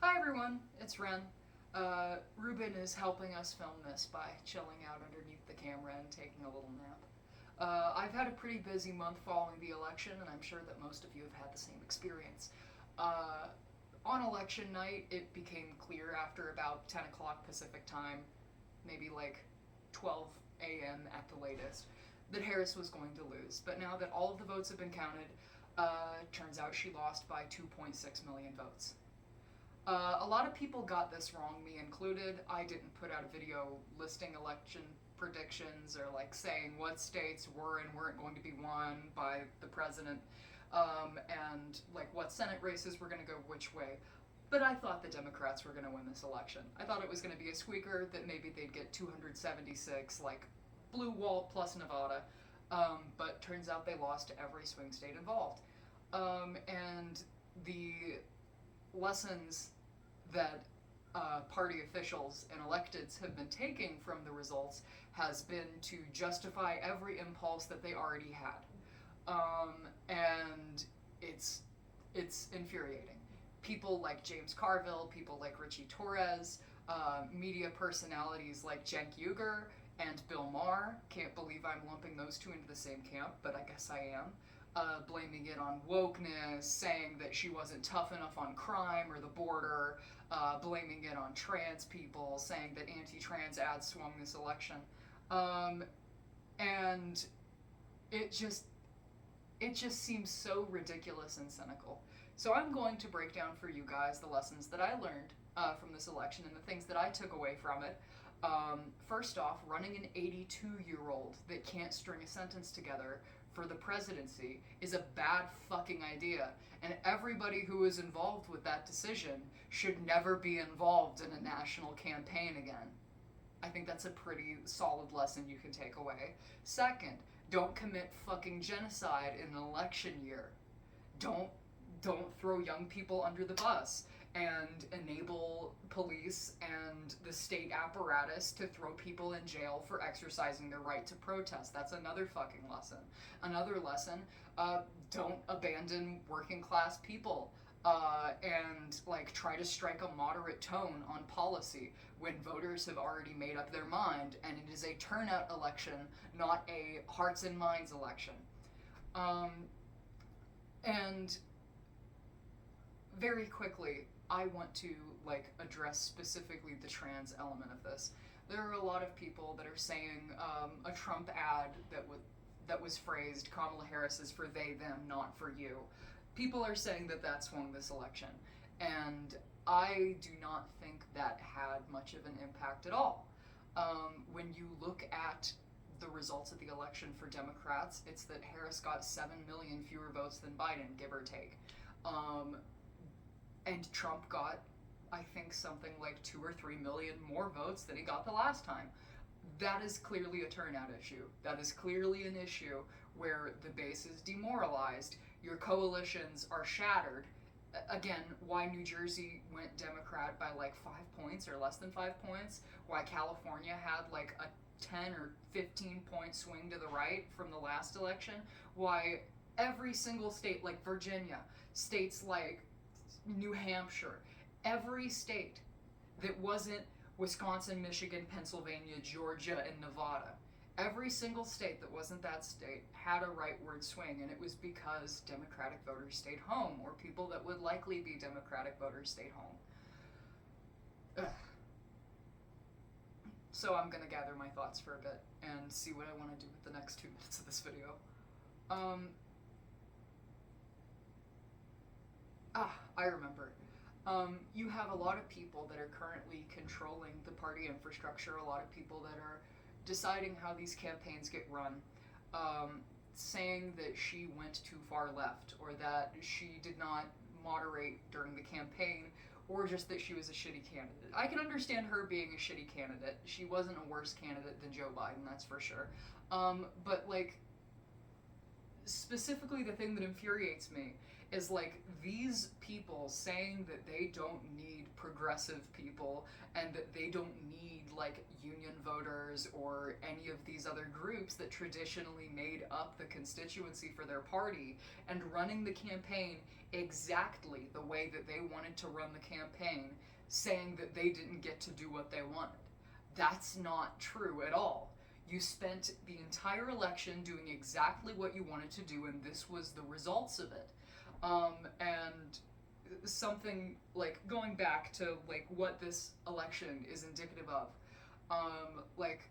Hi everyone, it's Ren. Ruben is helping us film this by chilling out underneath the camera and taking a little nap. I've had a pretty busy month following the election, and I'm sure that most of you have had the same experience. Uh, on election night, it became clear after about 10 o'clock Pacific time, maybe like 12 a.m. at the latest, that Harris was going to lose. But now that all of the votes have been counted, turns out she lost by 2.6 million votes. A lot of people got this wrong, me included. I didn't put out a video listing election predictions or like saying what states were and weren't going to be won by the president, and like what Senate races were going to go which way. But I thought the Democrats were going to win this election. I thought it was going to be a squeaker, that maybe they'd get 276, like blue wall plus Nevada. But turns out they lost to every swing state involved. And the lessons that party officials and electeds have been taking from the results has been to justify every impulse that they already had. And it's infuriating. People like James Carville, people like Richie Torres, media personalities like Cenk Uygur and Bill Maher. Can't believe I'm lumping those two into the same camp, but I guess I am. Blaming it on wokeness, saying that she wasn't tough enough on crime or the border, blaming it on trans people, saying that anti-trans ads swung this election. And it just it just seems so ridiculous and cynical. So I'm going to break down for you guys the lessons that I learned from this election and the things that I took away from it. First off, running an 82-year-old that can't string a sentence together for the presidency is a bad fucking idea, and everybody who is involved with that decision should never be involved in a national campaign again. I think that's a pretty solid lesson you can take away. Second, don't commit fucking genocide in an election year. Don't don't throw young people under the bus and enable police and the state apparatus to throw people in jail for exercising their right to protest. That's another fucking lesson. Another lesson, don't abandon working class people. And like try to strike a moderate tone on policy when voters have already made up their mind and it is a turnout election, not a hearts and minds election. Um, and very quickly, I want to like address specifically the trans element of this. There are a lot of people that are saying a Trump ad that was phrased Kamala Harris is for they them, not for you. People are saying that that swung this election, and I do not think that had much of an impact at all. When you look at the results of the election for Democrats, it's that Harris got 7 million fewer votes than Biden, give or take. Um, and Trump got, I think, something like 2 or 3 million more votes than he got the last time. That is clearly a turnout issue. That is clearly an issue where the base is demoralized, your coalitions are shattered. Again, why New Jersey went Democrat by like 5 points or less than 5 points, why California had like a 10 or 15 point swing to the right from the last election, why every single state like Virginia, states like New Hampshire, every state that wasn't Wisconsin, Michigan, Pennsylvania, Georgia, and Nevada, every single state that wasn't that state had a rightward swing, and it was because Democratic voters stayed home, or people that would likely be Democratic voters stayed home. Ugh. So I'm gonna gather my thoughts for a bit and see what I want to do with the next 2 minutes of this video. Um, I remember. You have a lot of people that are currently controlling the party infrastructure, a lot of people that are deciding how these campaigns get run, saying that she went too far left, or that she did not moderate during the campaign, or just that she was a shitty candidate. I can understand her being a shitty candidate. She wasn't a worse candidate than Joe Biden, that's for sure. But like, specifically the thing that infuriates me is like these people saying that they don't need progressive people, and that they don't need like union voters or any of these other groups that traditionally made up the constituency for their party, and running the campaign exactly the way that they wanted to run the campaign, saying that they didn't get to do what they wanted. That's not true at all. You spent the entire election doing exactly what you wanted to do, and this was the results of it. And something like going back to like what this election is indicative of, like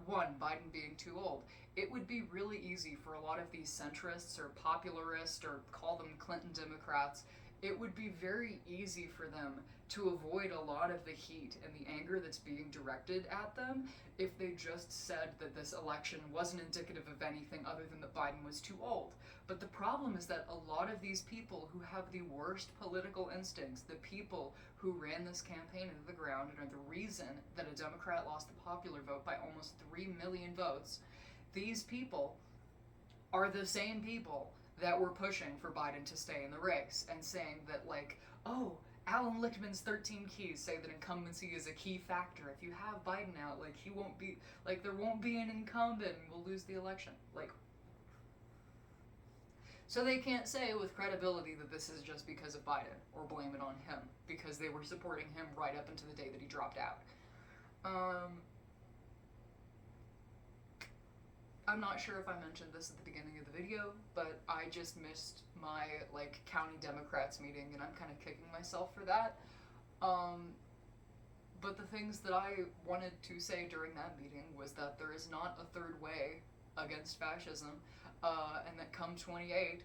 one, Biden being too old. It would be really easy for a lot of these centrists or popularists, or call them Clinton Democrats, it would be very easy for them to avoid a lot of the heat and the anger that's being directed at them if they just said that this election wasn't indicative of anything other than that Biden was too old. But the problem is that a lot of these people who have the worst political instincts, the people who ran this campaign into the ground and are the reason that a Democrat lost the popular vote by almost 3 million votes, these people are the same people that were pushing for Biden to stay in the race and saying that, like, oh, Alan Lichtman's 13 keys say that incumbency is a key factor. If you have Biden out, like, he won't be, like, there won't be an incumbent and we'll lose the election. Like, so they can't say with credibility that this is just because of Biden or blame it on him, because they were supporting him right up until the day that he dropped out. I'm not sure if I mentioned this at the beginning of the video, but I just missed my like county Democrats meeting, and I'm kind of kicking myself for that. But the things that I wanted to say during that meeting was that there is not a third way against fascism, and that come 28,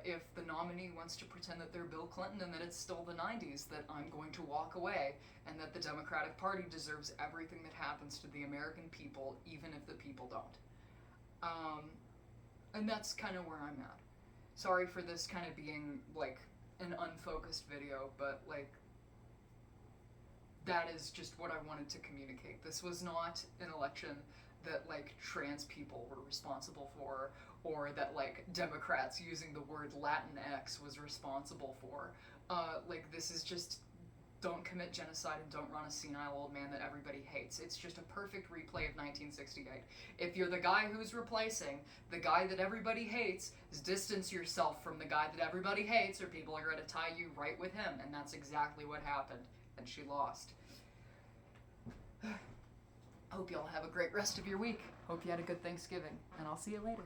if the nominee wants to pretend that they're Bill Clinton and that it's still the 90s, that I'm going to walk away, and that the Democratic Party deserves everything that happens to the American people, even if the people don't. And that's kind of where I'm at. Sorry for this kind of being like an unfocused video, but like that is just what I wanted to communicate. This was not an election that like trans people were responsible for, or that like Democrats using the word Latinx was responsible for. Like this is just, don't commit genocide and don't run a senile old man that everybody hates. It's just a perfect replay of 1968. If you're the guy who's replacing the guy that everybody hates, distance yourself from the guy that everybody hates, or people are going to tie you right with him. And that's exactly what happened. And she lost. Hope y'all have a great rest of your week. Hope you had a good Thanksgiving. And I'll see you later.